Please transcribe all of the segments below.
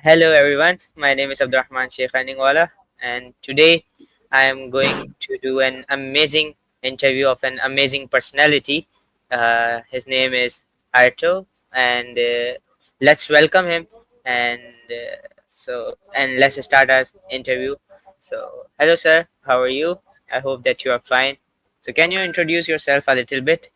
Hello everyone, my name is Rahman Shaikh EarningWala, and today I am going to do an amazing interview of an amazing personality. His name is Arto, and let's welcome him. And let's start our interview. So, hello sir, how are you? I hope that you are fine. So, can you introduce yourself a little bit?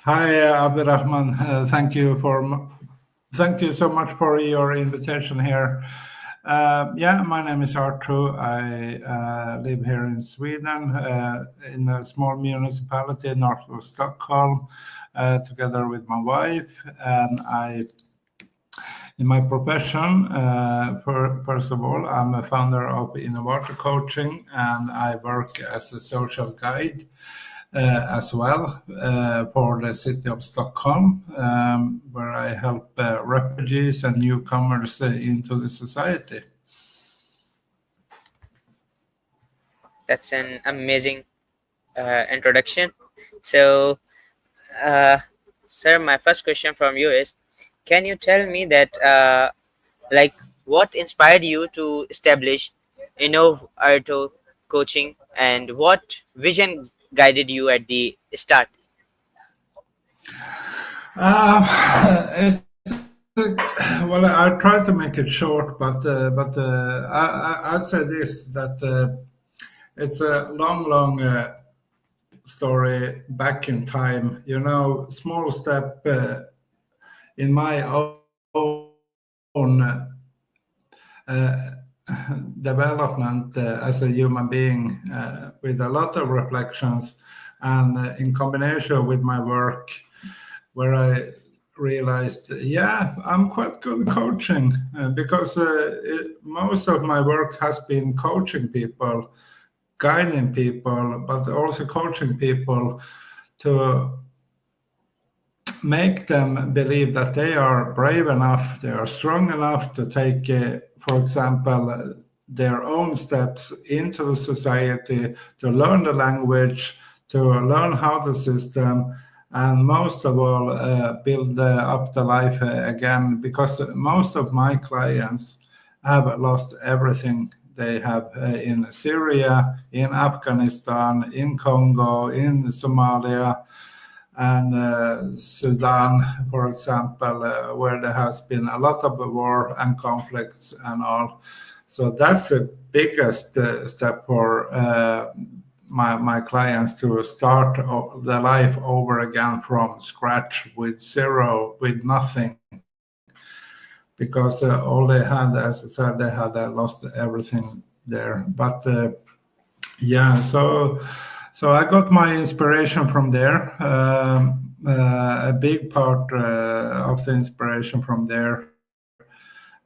Hi, Rahman. Thank you so much for your invitation here. My name is Arto. I live here in Sweden, in a small municipality north of Stockholm, together with my wife. And in my profession, first of all, I'm a founder of InnovArto coaching, and I work as a social guide as well for the city of Stockholm, where I help refugees and newcomers into the society. That's an amazing introduction. So, uh, sir, my first question from you is, can you tell me that, like, what inspired you to establish InnovArto coaching, and what vision guided you at the start? I try to make it short, but I say this that it's a long story back in time. You know, small step in my own development as a human being, with a lot of reflections, and in combination with my work, where I realized, I'm quite good coaching, because most of my work has been coaching people, guiding people, but also coaching people to make them believe that they are brave enough, they are strong enough to take, for example, their own steps into the society, to learn the language, to learn how the system, and most of all, build up the life again, because most of my clients have lost everything. They have in Syria, in Afghanistan, in Congo, in Somalia, and Sudan, for example, where there has been a lot of war and conflicts and all. So that's the biggest step for my clients, to start their life over again from scratch, with zero, with nothing. Because all they had, as I said, they had lost everything there. But so I got my inspiration from there. A big part of the inspiration from there,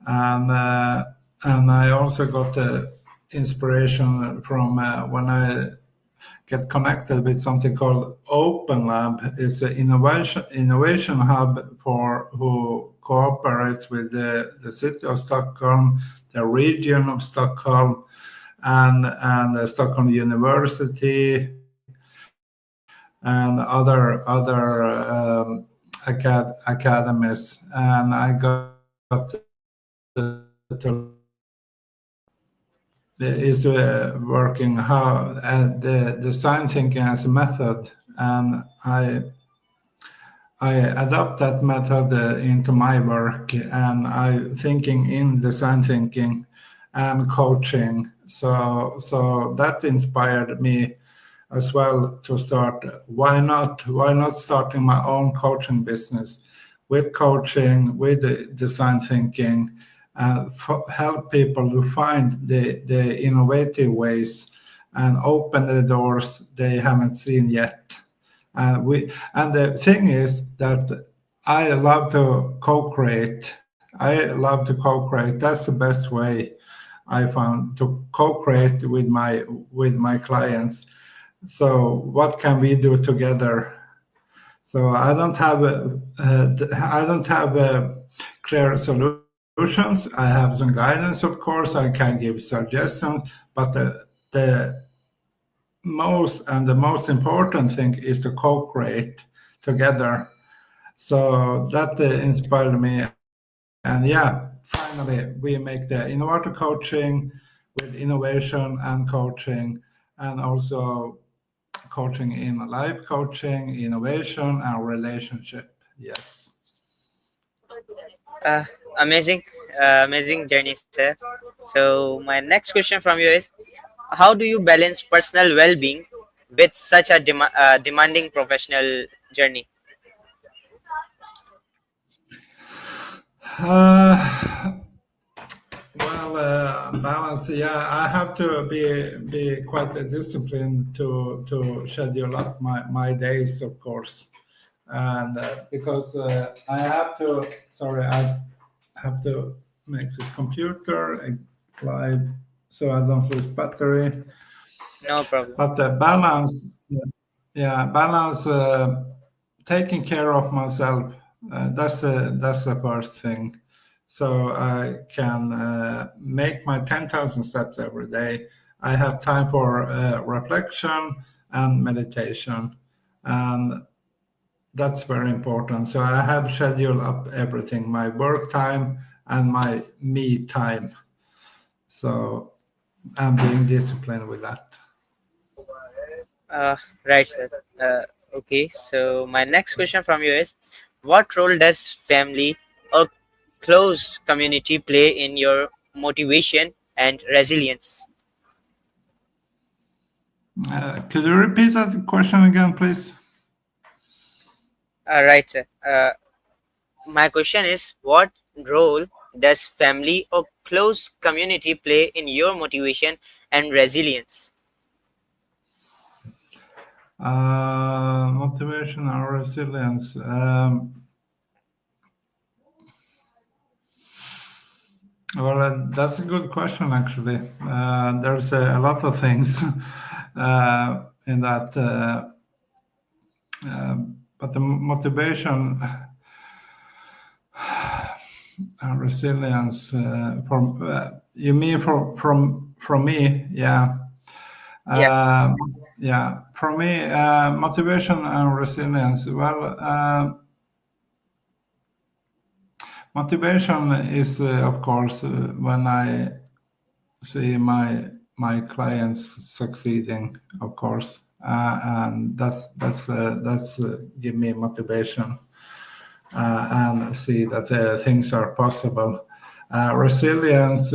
and I also got the inspiration from when I get connected with something called Openlab. It's an innovation hub for who cooperates with the city of Stockholm, the region of Stockholm, and the Stockholm University, and other academies. And I got to is working how the design thinking as a method, and I adopt that method into my work, and I thinking in design thinking and coaching. So that inspired me as well to start. Why not starting my own coaching business, with coaching, with design thinking, and help people to find the innovative ways and open the doors they haven't seen yet. And the thing is that I love to co-create. That's the best way I found to co-create with my clients. So what can we do together? So I don't have clear solutions. I have some guidance, of course. I can give suggestions, but the most important thing is to co-create together. So that inspired me, And yeah, finally, we make the InnovArto coaching with innovation and coaching, and also coaching in life coaching, innovation, and relationship. Yes. Uh, amazing, amazing journey, sir. So my next question from you is, how do you balance personal well-being with such a demanding professional journey? Uh, balance. Yeah, I have to be quite disciplined to schedule up my days, of course, and because I have to. Sorry, I have to make this computer live so I don't lose battery. No problem. But the balance, yeah, balance. Taking care of myself. That's the first thing. So I can make my 10,000 steps every day. I have time for reflection and meditation, and that's very important. So I have scheduled up everything: my work time and my me time. So I'm being disciplined with that. Right, sir. Okay, so my next question from you is, what role does family or close community play in your motivation and resilience? Could you repeat that question again, please? Right, sir. My question is, what role does family or close community play in your motivation and resilience? Motivation and resilience. That's a good question, actually. There's a lot of things in that, but the motivation and resilience from you mean from me? Yeah. Yeah, Um, yeah, for me, motivation and resilience. Well, motivation is, of course, when I see my clients succeeding, of course, and that's give me motivation and see that things are possible. Resilience.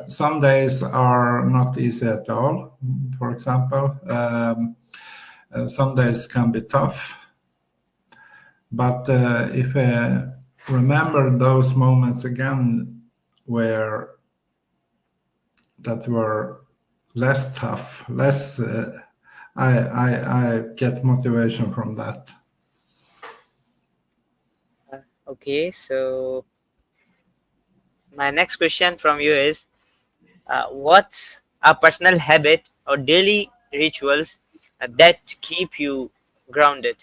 Some days are not easy at all. For example, some days can be tough, but if I remember those moments again where that were less tough, less, I get motivation from that. okay, so my next question from you is, what's a personal habit or daily rituals that keep you grounded?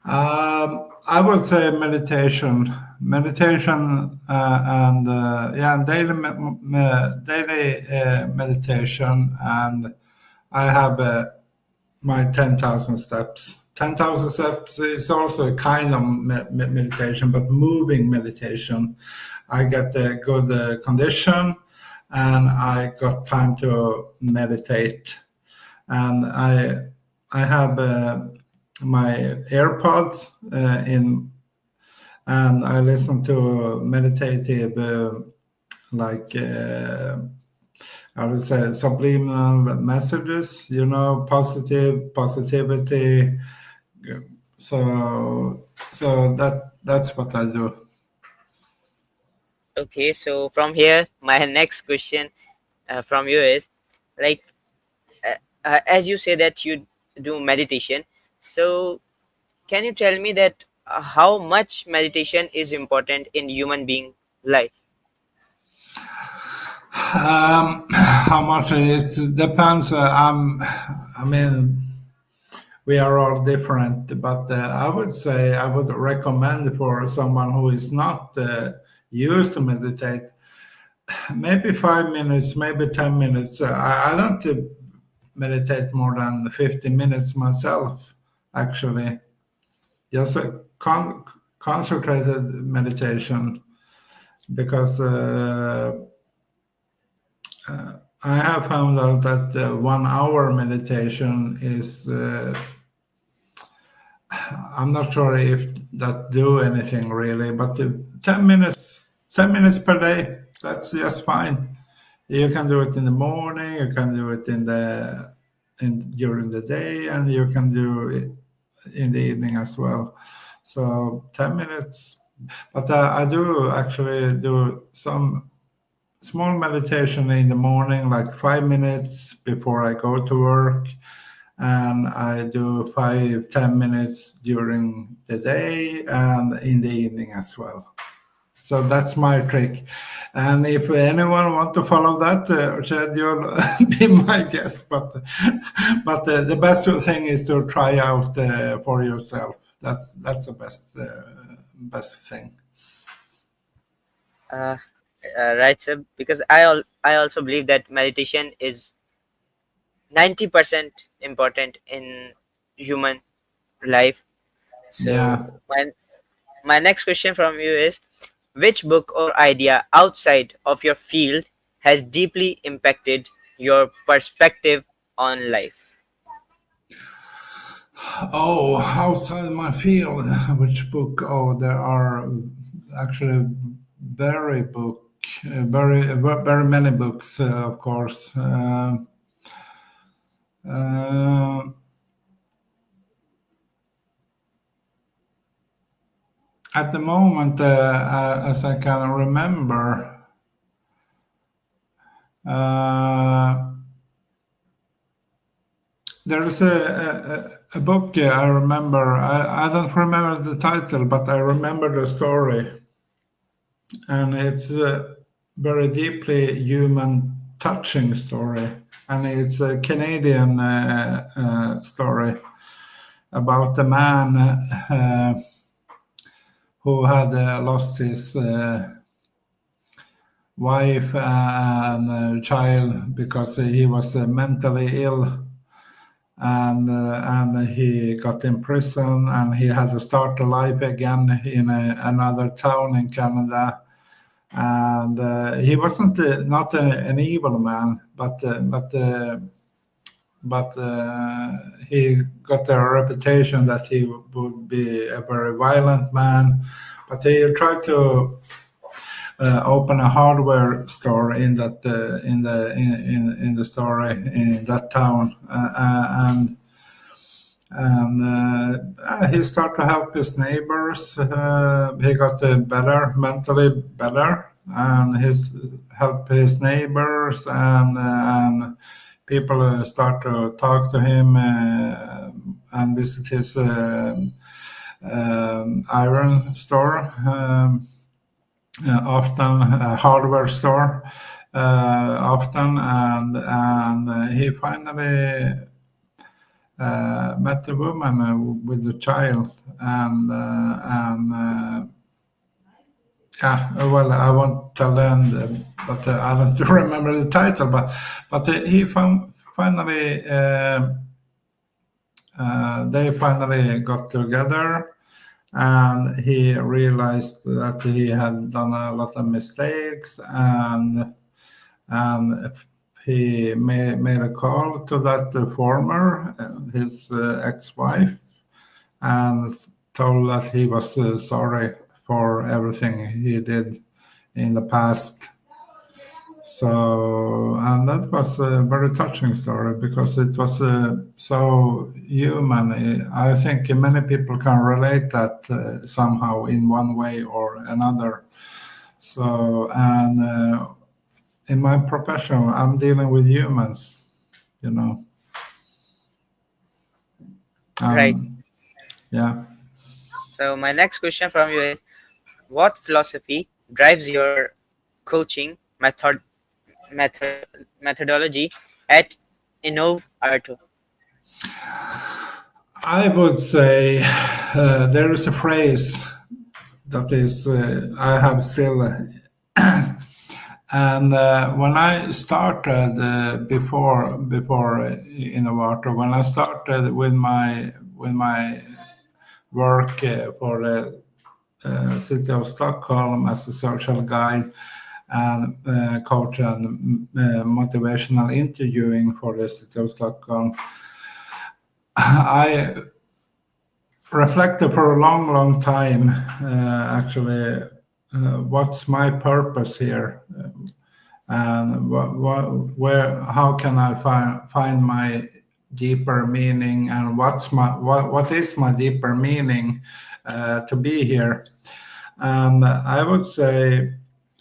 I would say meditation, and yeah, daily meditation, and I have my 10,000 steps. 10,000 steps is also a kind of meditation, but moving meditation. I get a good condition, and I got time to meditate, and I have my AirPods in, and I listen to meditative, like I would say subliminal messages. Positivity. So that's what I do. Okay, so from here, my next question from you is, like, as you say that you do meditation, so can you tell me that how much meditation is important in human being life? How much it depends. I mean, we are all different, but I would say I would recommend for someone who is not used to meditate, maybe 5 minutes, maybe 10 minutes. I don't meditate more than 50 minutes myself, actually. Just concentrated meditation, because I have found out that 1 hour meditation is, I'm not sure if that do anything really, but 10 minutes per day, that's just fine. You can do it in the morning, you can do it during the day, and you can do it in the evening as well. So 10 minutes, but I do actually do some small meditation in the morning, like 5 minutes before I go to work, and I do 5-10 minutes during the day and in the evening as well. So that's my trick. And if anyone want to follow that schedule, be my guest. But the best thing is to try out for yourself. That's the best thing. uh, right, sir, because I also believe that meditation is 90% important in human life. Yeah. So my next question from you is, which book or idea outside of your field has deeply impacted your perspective on life? Oh, outside my field, which book? Oh, there are actually very many books, of course. Uh, at the moment, as I can remember, there is a book I remember. I don't remember the title, but I remember the story. And it's a very deeply human, touching story. And it's a Canadian story about a man who had lost his wife and child because he was mentally ill, and he got in prison, and he had to start a life again in another town in Canada. And he wasn't not an evil man, but he got a reputation that he would be a very violent man. But he tried to open a hardware store in that in the story in that town, and he started to help his neighbors. He got better, mentally better, and he helped his neighbors, and people start to talk to him and visit his iron store. Often a hardware store, often, and he finally met a woman with a child, and yeah, well, I won't tell the end, but I don't remember the title, but he finally they finally got together. And he realized that he had done a lot of mistakes, and he made a call to that former, his ex-wife, and told that he was sorry for everything he did in the past. So, and that was a very touching story because it was so human. I think many people can relate that somehow in one way or another. So, and in my profession, I'm dealing with humans, you know. Right. Yeah. So my next question from you is, what philosophy drives your coaching methodology at InnovArto? I would say there is a phrase that is I have still, and when I started before InnovArto, when I started with my work for city of Stockholm as a social guide and coach and motivational interviewing for the city of Stockholm. I reflected for a long, long time, actually, what's my purpose here, and how can I find my deeper meaning, and what is my deeper meaning to be here. And I would say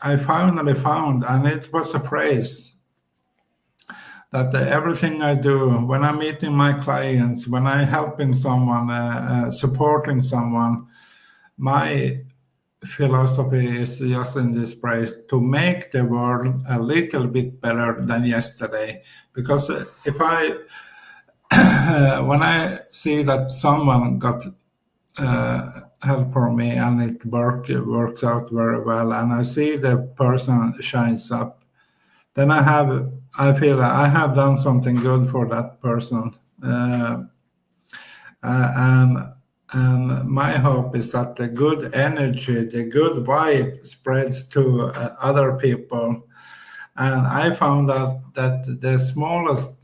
I finally found, and it was a phrase, that everything I do, when I'm meeting my clients, when I'm helping someone, supporting someone, my philosophy is just in this phrase: to make the world a little bit better than yesterday. Because if I, when I see that someone got help from me and it works out very well, and I see the person shines up, then I feel that I have done something good for that person. And my hope is that the good energy, the good vibe spreads to other people. And I found out that the smallest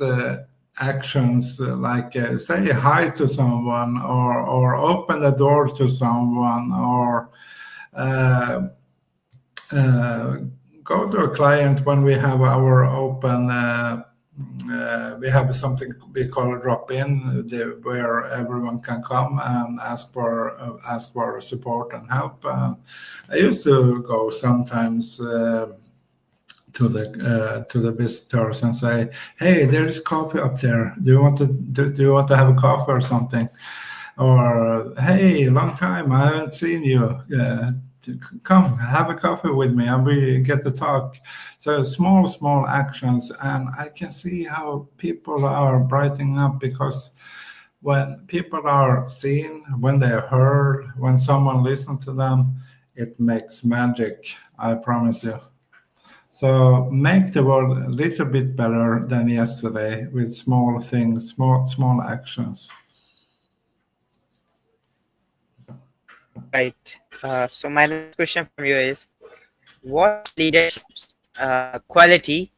actions, like say hi to someone, or open the door to someone, or uh, uh, go to a client when we have our open. We have something we call drop-in, where everyone can come and ask for support and help. I used to go sometimes to the visitors and say, "Hey, there's coffee up there. Do you want to have a coffee or something?" Or, "Hey, long time, I haven't seen you. Come have a coffee with me and we get to talk." So small actions, and I can see how people are brightening up, because when people are seen, when they're heard, when someone listens to them, it makes magic, I promise you. So make the world a little bit better than yesterday with small things, small actions. Right. So my next question from you is, what leadership's quality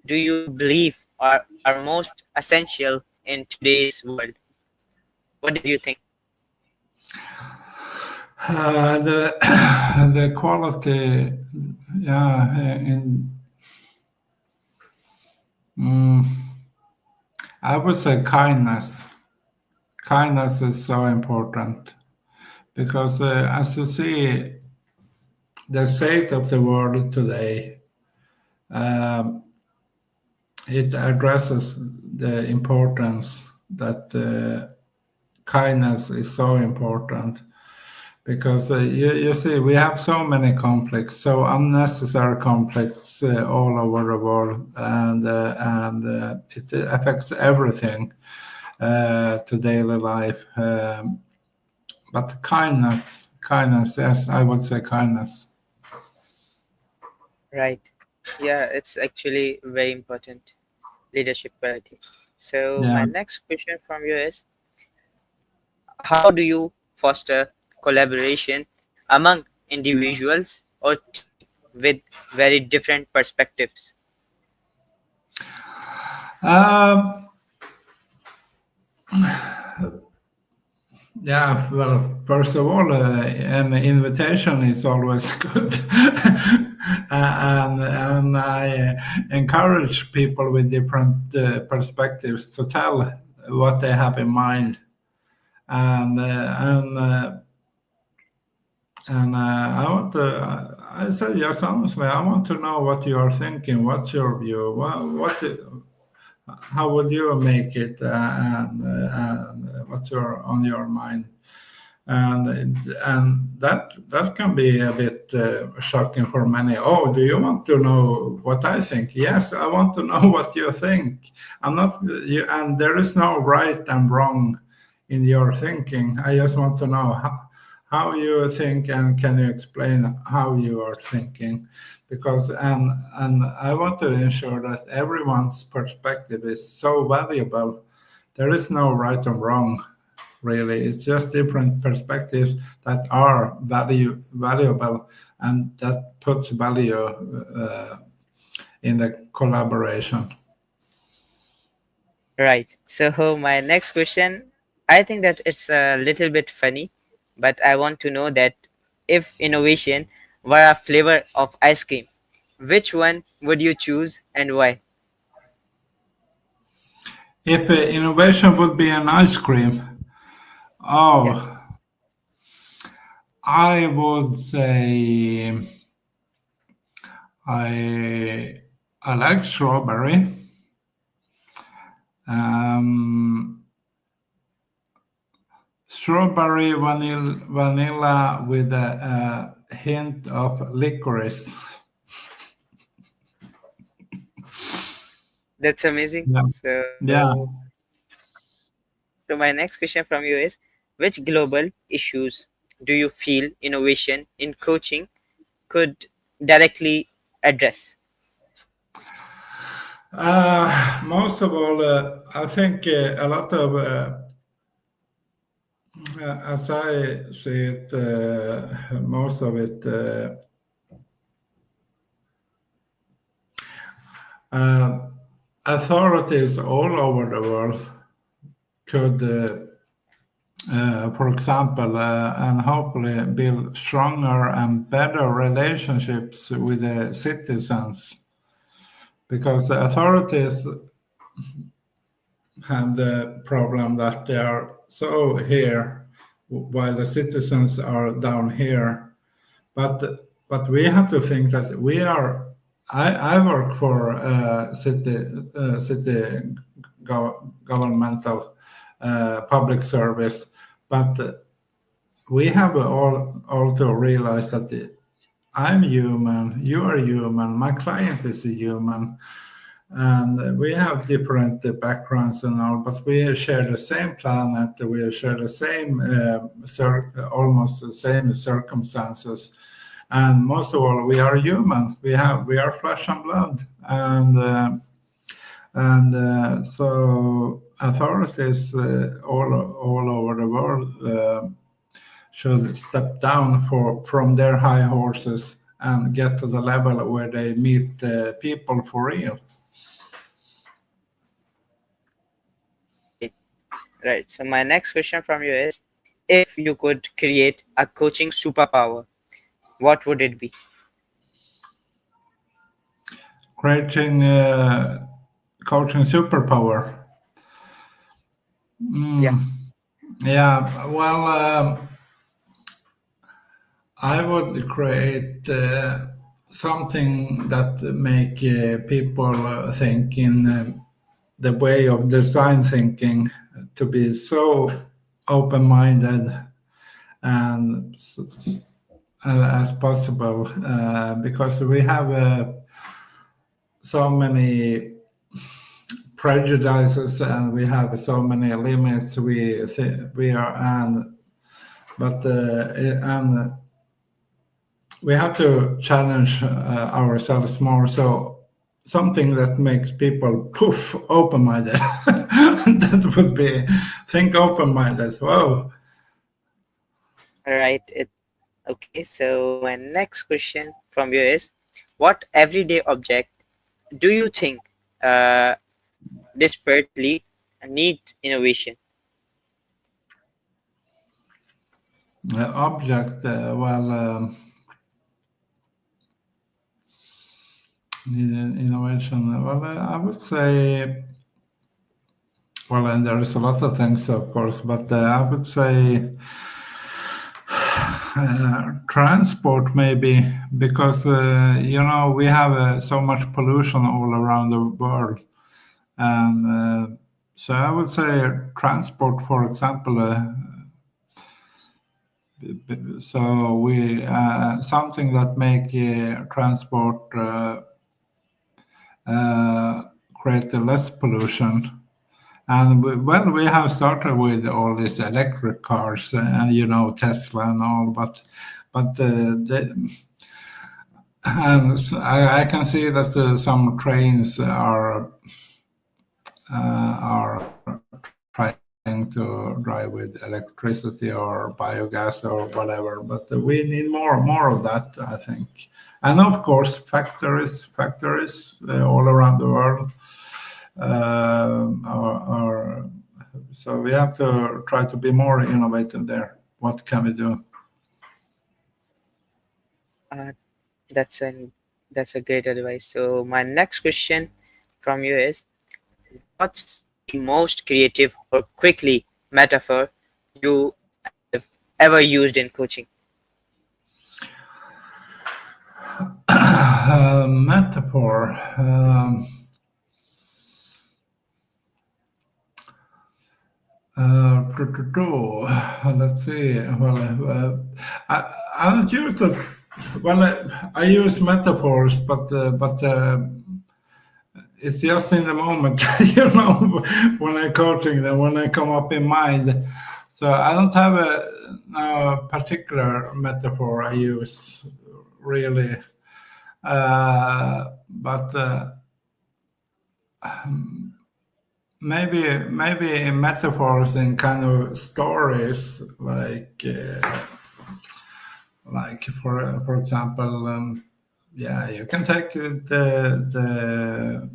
do you believe are most essential in today's world? What do you think? The the quality, yeah, mm, I would say kindness. Kindness is so important, because as you see, the state of the world today, um, it addresses the importance that kindness is so important. Because you see, we have so many conflicts, so unnecessary conflicts all over the world, and it affects everything to daily life. But kindness, yes, I would say kindness. Right. Yeah, it's actually very important leadership quality. So Yeah. my next question from you is, how do you foster collaboration among individuals or team with very different perspectives? Um, Yeah, well, first of all, an invitation is always good. And I encourage people with different perspectives to tell what they have in mind. And I want to, I say, yes, honestly, I want to know what you are thinking. What's your view? How would you make it? And what's on your mind? And that can be a bit shocking for many. Oh, do you want to know what I think? Yes, I want to know what you think. I'm not you, and there is no right and wrong in your thinking. I just want to know how you think, and can you explain how you are thinking? Because and I want to ensure that everyone's perspective is so valuable. There is no right and wrong. really. It's just different perspectives that are valuable, and that puts value in the collaboration. Right. So my next question, I think that it's a little bit funny, but I want to know that if innovation were a flavor of ice cream, which one would you choose and why? If innovation would be an ice cream, Yeah, oh, I would say I I like strawberry. Um, Strawberry vanilla with a hint of licorice. that's amazing. Yeah. Yeah. So my next question from you is, which global issues do you feel innovation in coaching could directly address? Most of all, I think a lot of, as I see it, most of it, uh, authorities all over the world could, for example, and hopefully build stronger and better relationships with the citizens, because the authorities have the problem that they are so here while the citizens are down here. But we have to think that we are. I work for city governmental public service, but we have all to realize that I'm human, you are human, my client is a human, and we have different backgrounds and all, but we share the same planet, we share the same almost the same circumstances, and most of all, we are human. We are flesh and blood, and so authorities all over the world should step down from their high horses and get to the level where they meet people for real. Right, right. So my next question from you is, if you could create a coaching superpower, what would it be? Creating coaching superpower. Yeah, Yeah, well, I would create something that make people think in the way of design thinking, to be so open-minded and as possible, because we have so many prejudices and we have so many limits we are, and but and we have to challenge ourselves more. So something that makes people poof open-minded. That would be think open-minded. Whoa. right. Okay. So my next question from you is, what everyday object do you think uh, desperately needs innovation? Object. Well. Innovation. Well, I would say, well, and there is a lot of things, of course, but I would say transport maybe, because we have so much pollution all around the world, and so I would say transport, for example. So we something that make transport create less pollution. And well, we have started with all these electric cars and Tesla and all, but and I can see that some trains are trying to drive with electricity or biogas or whatever. But we need more of that, I think. And of course, factories all around the world are. So we have to try to be more innovative there. What can we do? Uh, that's an that's a great advice. So my next question from you is, what's the most creative or quickly metaphor you have ever used in coaching? Metaphor. Let's see. Well, I don't use it. Well, I use metaphors, but it's just in the moment, when I'm coaching them, when they come up in mind. So I don't have a particular metaphor I use, really. But maybe metaphors in kind of stories, like for example, yeah, you can take the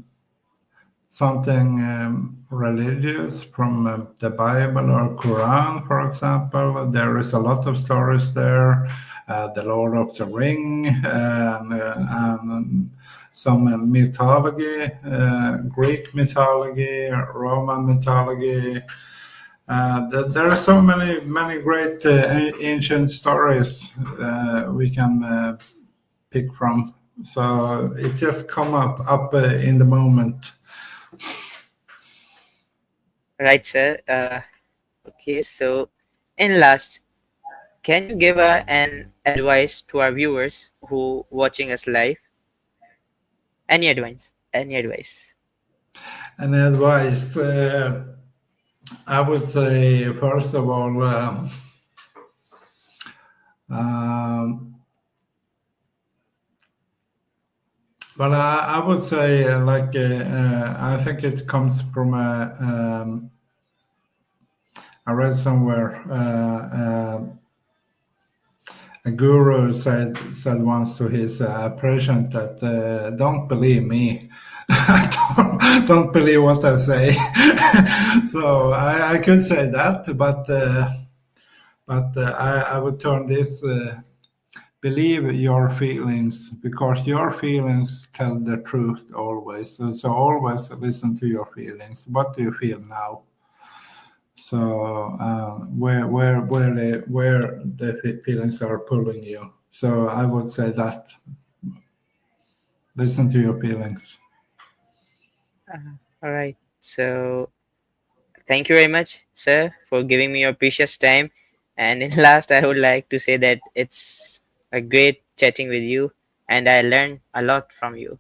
something religious from the Bible or Quran, for example. There is a lot of stories there. The Lord of the Ring, and some mythology, Greek mythology, Roman mythology. There are so many great ancient stories we can pick from. So it just come up in the moment. Right, sir. Okay, so in last, can you give an advice to our viewers who watching us live? Any advice? Any advice? And advice, I would say, first of all, well, I would say, I think it comes from I read somewhere, a guru said once to his patient that don't believe me, don't believe what I say. So I could say that, but I would turn this. Believe your feelings, because your feelings tell the truth always. So always listen to your feelings. What do you feel now? So where the feelings are pulling you. So I would say that listen to your feelings. All right. So thank you very much, sir, for giving me your precious time. And in last, I would like to say that it's a great chatting with you, and I learned a lot from you.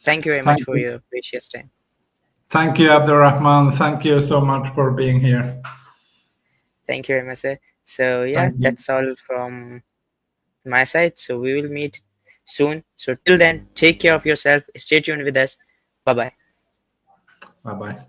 Thank you very much Thank for you. your precious time. Thank you, Abdurrahman. Thank you so much for being here. Thank you very much, sir. So yeah, Thank you. that's all from my side. So we will meet soon. So till then, take care of yourself. Stay tuned with us. Bye bye. Bye bye.